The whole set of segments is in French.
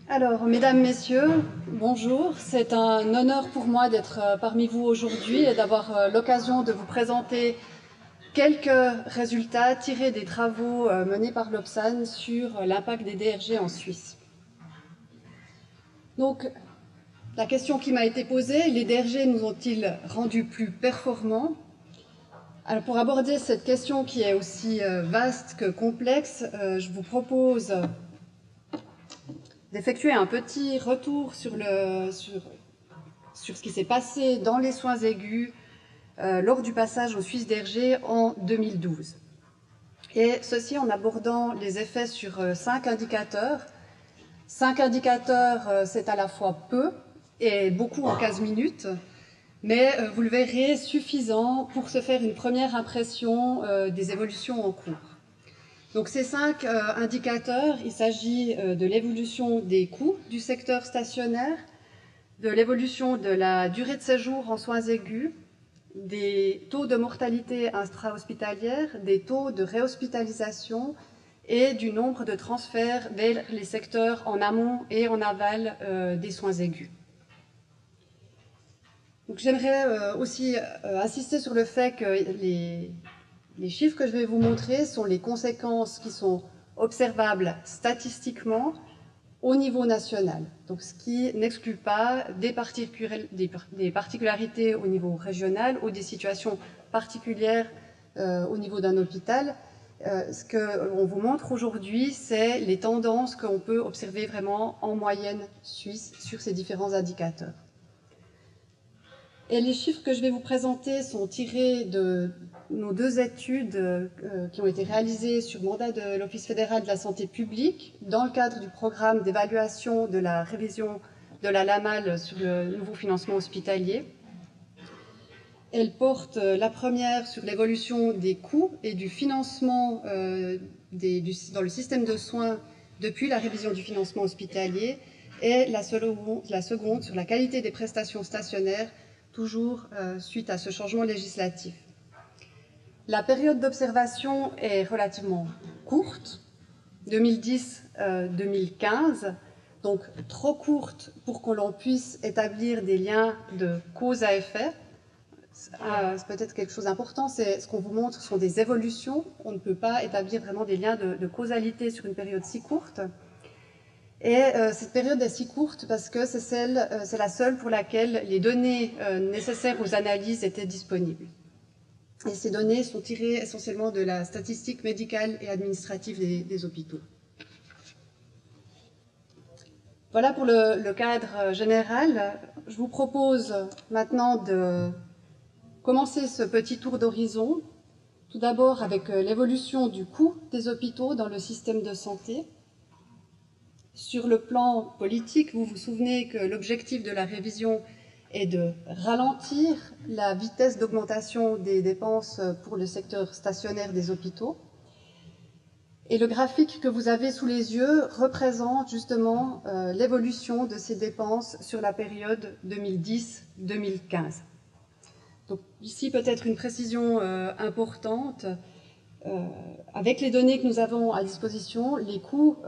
Alors, mesdames, messieurs, bonjour. C'est un honneur pour moi d'être parmi vous aujourd'hui et d'avoir l'occasion de vous présenter quelques résultats tirés des travaux menés par l'Obsan sur l'impact des DRG en Suisse. Donc, la question qui m'a été posée, les DRG nous ont-ils rendus plus performants? Alors, pour aborder cette question qui est aussi vaste que complexe, je vous propose d'effectuer un petit retour sur ce qui s'est passé dans les soins aigus lors du passage au Suisse DRG en 2012. Et ceci en abordant les effets sur 5 indicateurs. 5 indicateurs, c'est à la fois peu et beaucoup en 15 minutes, mais vous le verrez, suffisant pour se faire une première impression des évolutions en cours. Donc ces 5 indicateurs, il s'agit de l'évolution des coûts du secteur stationnaire, de l'évolution de la durée de séjour en soins aigus, des taux de mortalité intra-hospitalière, des taux de réhospitalisation et du nombre de transferts vers les secteurs en amont et en aval des soins aigus. J'aimerais aussi insister sur le fait que les chiffres que je vais vous montrer sont les conséquences qui sont observables statistiquement au niveau national, donc ce qui n'exclut pas des particularités au niveau régional ou des situations particulières au niveau d'un hôpital. Ce qu'on vous montre aujourd'hui, c'est les tendances qu'on peut observer vraiment en moyenne suisse sur ces différents indicateurs. Et les chiffres que je vais vous présenter sont tirés de nos 2 études qui ont été réalisées sur mandat de l'Office fédéral de la santé publique dans le cadre du programme d'évaluation de la révision de la LAMAL sur le nouveau financement hospitalier. Elles portent la première sur l'évolution des coûts et du financement dans le système de soins depuis la révision du financement hospitalier et la seconde sur la qualité des prestations stationnaires toujours suite à ce changement législatif. La période d'observation est relativement courte, 2010-2015, donc trop courte pour que l'on puisse établir des liens de cause à effet. C'est peut-être quelque chose d'important, c'est ce qu'on vous montre sont des évolutions. On ne peut pas établir vraiment des liens de causalité sur une période si courte. Et cette période est si courte parce que c'est la seule pour laquelle les données nécessaires aux analyses étaient disponibles. Et ces données sont tirées essentiellement de la statistique médicale et administrative des hôpitaux. Voilà pour le cadre général. Je vous propose maintenant de commencer ce petit tour d'horizon, tout d'abord avec l'évolution du coût des hôpitaux dans le système de santé. Sur le plan politique, vous vous souvenez que l'objectif de la révision est de ralentir la vitesse d'augmentation des dépenses pour le secteur stationnaire des hôpitaux. Et le graphique que vous avez sous les yeux représente justement l'évolution de ces dépenses sur la période 2010-2015. Donc ici, peut-être une précision importante. Avec les données que nous avons à disposition, les coûts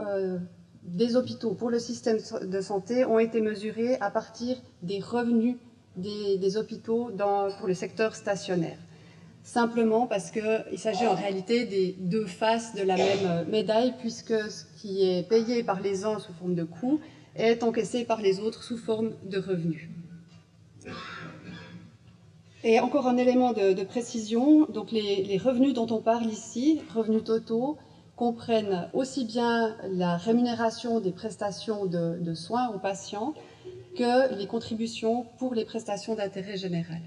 des hôpitaux pour le système de santé ont été mesurés à partir des revenus des hôpitaux pour le secteur stationnaire. Simplement parce qu'il s'agit en réalité des 2 faces de la même médaille, puisque ce qui est payé par les uns sous forme de coûts est encaissé par les autres sous forme de revenus. Et encore un élément de précision, donc les revenus dont on parle ici, revenus totaux, comprennent aussi bien la rémunération des prestations de soins aux patients que les contributions pour les prestations d'intérêt général.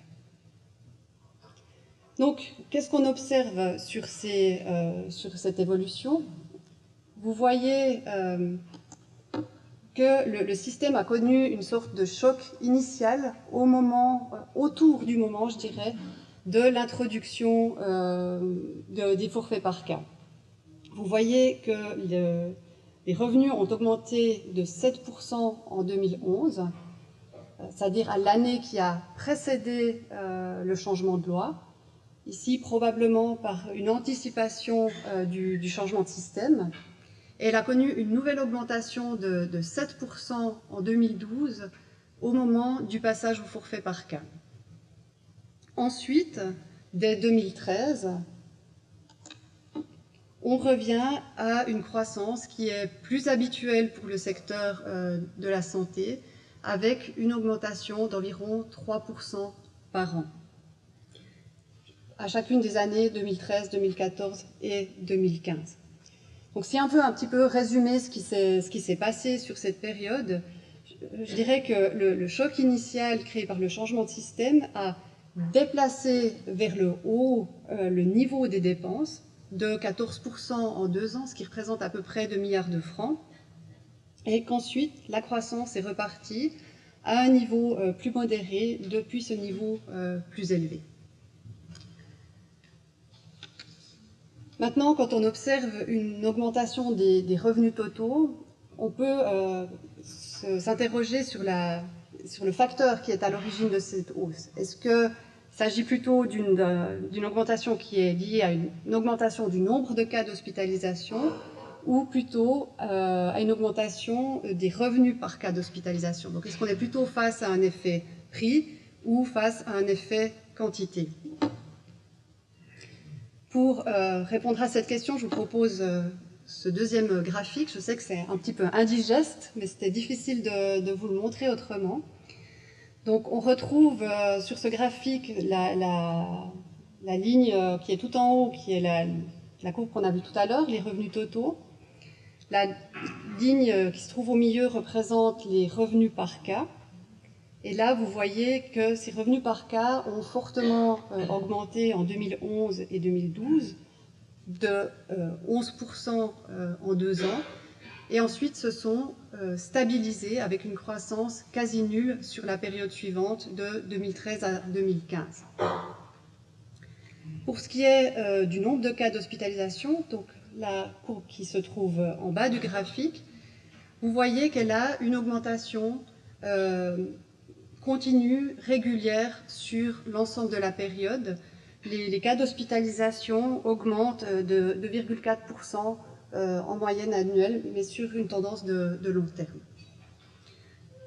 Donc, qu'est-ce qu'on observe sur cette évolution? Vous voyez que le système a connu une sorte de choc initial autour du moment, je dirais, de l'introduction des forfaits par cas. Vous voyez que les revenus ont augmenté de 7% en 2011, c'est-à-dire à l'année qui a précédé le changement de loi. Ici, probablement par une anticipation du changement de système. et elle a connu une nouvelle augmentation de 7% en 2012 au moment du passage au forfait par cas. Ensuite, dès 2013, on revient à une croissance qui est plus habituelle pour le secteur de la santé, avec une augmentation d'environ 3% par an, à chacune des années 2013, 2014 et 2015. Donc si un petit peu résumer ce qui s'est passé sur cette période, je dirais que le choc initial créé par le changement de système a déplacé vers le haut le niveau des dépenses de 14% en 2 ans, ce qui représente à peu près 2 milliards de francs, et qu'ensuite la croissance est repartie à un niveau plus modéré depuis ce niveau plus élevé. Maintenant, quand on observe une augmentation des revenus totaux, on peut s'interroger sur le facteur qui est à l'origine de cette hausse. Est-ce qu'il s'agit plutôt d'une augmentation qui est liée à une augmentation du nombre de cas d'hospitalisation ou plutôt à une augmentation des revenus par cas d'hospitalisation? Donc, est-ce qu'on est plutôt face à un effet prix ou face à un effet quantité? Pour répondre à cette question, je vous propose ce deuxième graphique. Je sais que c'est un petit peu indigeste, mais c'était difficile de vous le montrer autrement. Donc, on retrouve sur ce graphique la ligne qui est tout en haut, qui est la courbe qu'on a vue tout à l'heure, les revenus totaux. La ligne qui se trouve au milieu représente les revenus par cas. Et là, vous voyez que ces revenus par cas ont fortement augmenté en 2011 et 2012, de 11% en 2 ans, et ensuite se sont stabilisés avec une croissance quasi nulle sur la période suivante de 2013 à 2015. Pour ce qui est du nombre de cas d'hospitalisation, donc la courbe qui se trouve en bas du graphique, vous voyez qu'elle a une augmentation continue, régulière sur l'ensemble de la période. Les cas d'hospitalisation augmentent de 2,4% en moyenne annuelle, mais sur une tendance de long terme.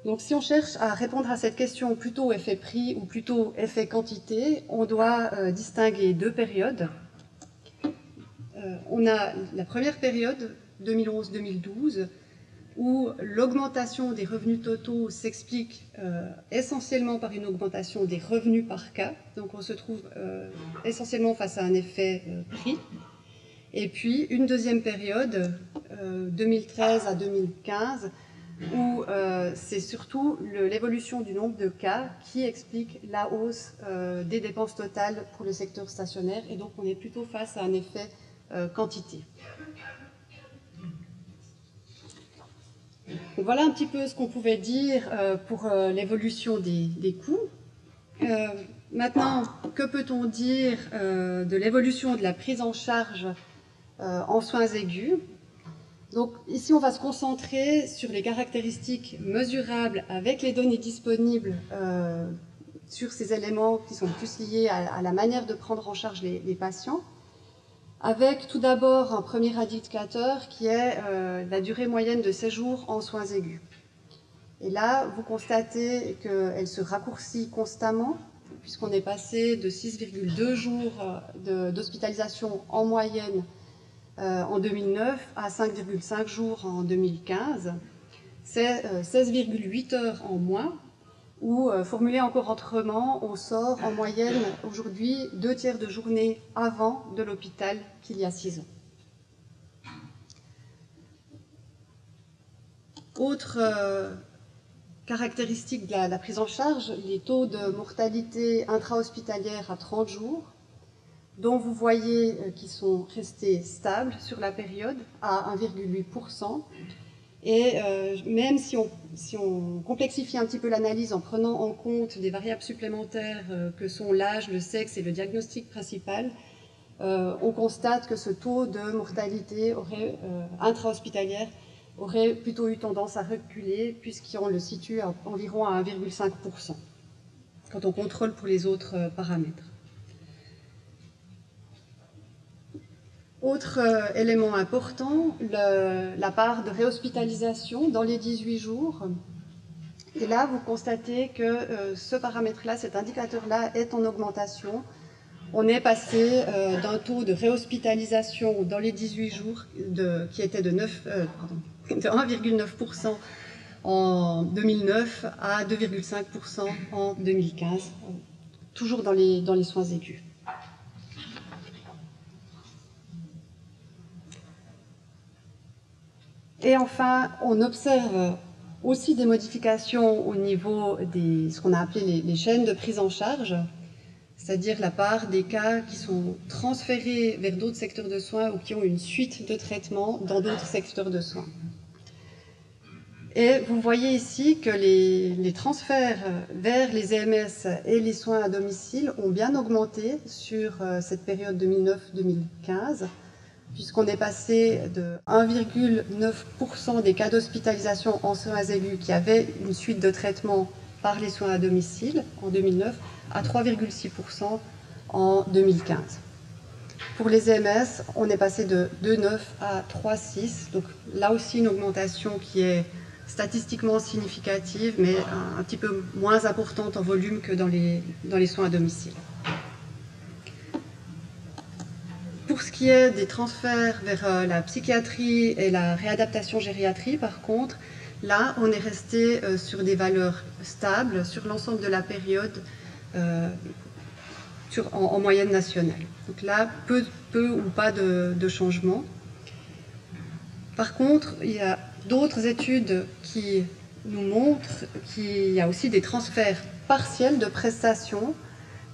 Donc si on cherche à répondre à cette question plutôt effet prix ou plutôt effet quantité, on doit distinguer 2 périodes. On a la première période, 2011-2012, où l'augmentation des revenus totaux s'explique essentiellement par une augmentation des revenus par cas. Donc on se trouve essentiellement face à un effet prix. Et puis une deuxième période, 2013 à 2015, où c'est surtout l'évolution du nombre de cas qui explique la hausse des dépenses totales pour le secteur stationnaire. Et donc on est plutôt face à un effet quantité. Donc voilà un petit peu ce qu'on pouvait dire pour l'évolution des coûts. Maintenant, que peut-on dire de l'évolution de la prise en charge en soins aigus? Donc ici, on va se concentrer sur les caractéristiques mesurables avec les données disponibles sur ces éléments qui sont plus liés à la manière de prendre en charge les patients, avec tout d'abord un premier indicateur qui est la durée moyenne de séjour en soins aigus. Et là, vous constatez qu'elle se raccourcit constamment, puisqu'on est passé de 6,2 jours d'hospitalisation en moyenne en 2009 à 5,5 jours en 2015. C'est 16,8 heures en moins, ou formulé encore autrement, on sort en moyenne aujourd'hui 2/3 de journée avant de l'hôpital qu'il y a 6 ans. Autre caractéristique de la prise en charge, les taux de mortalité intra-hospitalière à 30 jours, dont vous voyez qu'ils sont restés stables sur la période à 1,8%. Et même si on complexifie un petit peu l'analyse en prenant en compte des variables supplémentaires que sont l'âge, le sexe et le diagnostic principal, on constate que ce taux de mortalité intra-hospitalière aurait plutôt eu tendance à reculer, puisqu'on le situe environ à 1,5% quand on contrôle pour les autres paramètres. Autre élément important, la part de réhospitalisation dans les 18 jours. Et là, vous constatez que ce paramètre-là, cet indicateur-là, est en augmentation. On est passé d'un taux de réhospitalisation dans les 18 jours qui était de 1,9% en 2009 à 2,5% en 2015, toujours dans les soins aigus. Et enfin, on observe aussi des modifications au niveau de ce qu'on a appelé les chaînes de prise en charge, c'est-à-dire la part des cas qui sont transférés vers d'autres secteurs de soins ou qui ont une suite de traitement dans d'autres secteurs de soins. Et vous voyez ici que les transferts vers les EMS et les soins à domicile ont bien augmenté sur cette période 2009-2015, puisqu'on est passé de 1,9% des cas d'hospitalisation en soins aigus qui avaient une suite de traitement par les soins à domicile en 2009 à 3,6% en 2015. Pour les EMS, on est passé de 2,9 à 3,6, donc là aussi une augmentation qui est statistiquement significative, mais un petit peu moins importante en volume que dans les soins à domicile. Pour ce qui est des transferts vers la psychiatrie et la réadaptation gériatrie, par contre, là, on est resté sur des valeurs stables sur l'ensemble de la période en moyenne nationale. Donc là, peu ou pas de changement. Par contre, il y a d'autres études qui nous montrent qu'il y a aussi des transferts partiels de prestations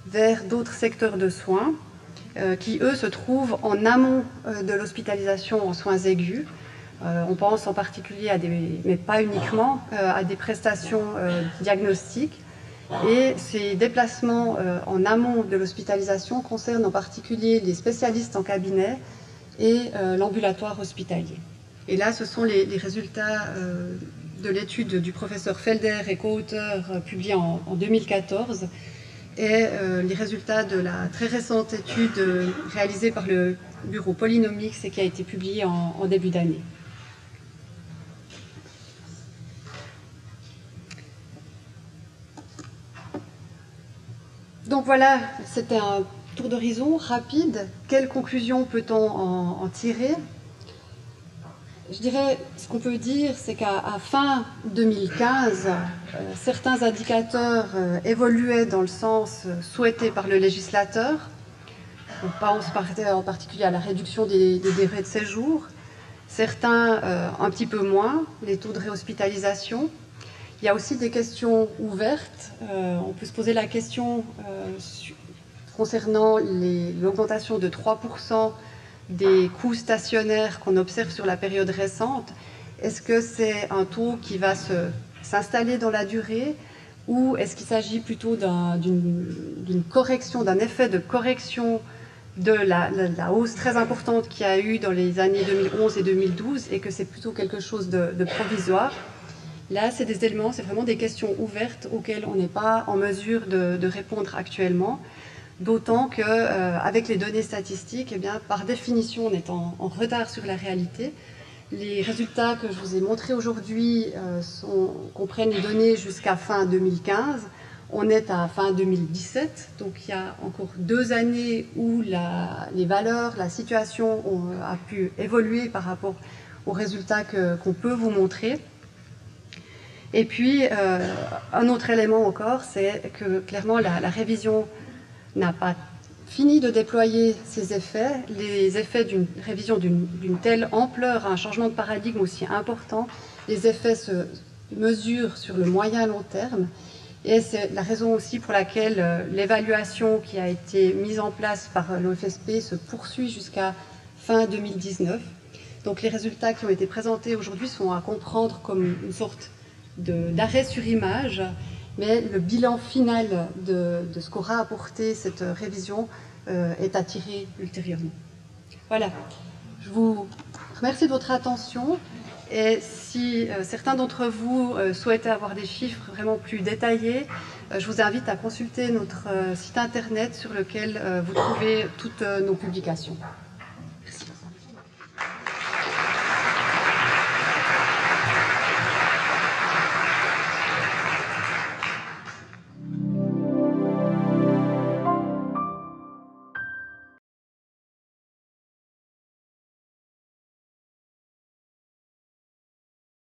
vers d'autres secteurs de soins qui, eux, se trouvent en amont de l'hospitalisation en soins aigus. On pense en particulier mais pas uniquement, à des prestations diagnostiques. Et ces déplacements en amont de l'hospitalisation concernent en particulier les spécialistes en cabinet et l'ambulatoire hospitalier. Et là, ce sont les résultats de l'étude du professeur Felder et co-auteur publiée en 2014 et les résultats de la très récente étude réalisée par le bureau Polynomics et qui a été publiée en début d'année. Donc voilà, c'était un tour d'horizon rapide. Quelles conclusions peut-on en tirer ? Je dirais, ce qu'on peut dire, c'est qu'à fin 2015, certains indicateurs évoluaient dans le sens souhaité par le législateur. On pense en particulier à la réduction des durées de séjour. Certains un petit peu moins, les taux de réhospitalisation. Il y a aussi des questions ouvertes. On peut se poser la question concernant l'augmentation de 3% des coûts stationnaires qu'on observe sur la période récente. Est-ce que c'est un taux qui va s'installer dans la durée ou est-ce qu'il s'agit plutôt d'une correction, d'un effet de correction de la hausse très importante qu'il y a eu dans les années 2011 et 2012 et que c'est plutôt quelque chose de provisoire? Là, c'est des éléments, c'est vraiment des questions ouvertes auxquelles on n'est pas en mesure de répondre actuellement. D'autant qu'avec les données statistiques, eh bien, par définition, on est en retard sur la réalité. Les résultats que je vous ai montrés aujourd'hui comprennent les données jusqu'à fin 2015. On est à fin 2017, donc il y a encore 2 années où les valeurs, la situation a pu évoluer par rapport aux résultats qu'on peut vous montrer. Et puis, un autre élément encore, c'est que clairement la révision n'a pas fini de déployer ses effets. Les effets d'une révision d'une telle ampleur, un changement de paradigme aussi important, les effets se mesurent sur le moyen long terme. Et c'est la raison aussi pour laquelle l'évaluation qui a été mise en place par l'OFSP se poursuit jusqu'à fin 2019. Donc les résultats qui ont été présentés aujourd'hui sont à comprendre comme une sorte d'arrêt sur image, mais le bilan final de ce qu'aura apporté cette révision est à tirer ultérieurement. Voilà, je vous remercie de votre attention et si certains d'entre vous souhaitaient avoir des chiffres vraiment plus détaillés, je vous invite à consulter notre site internet sur lequel vous trouvez toutes nos publications.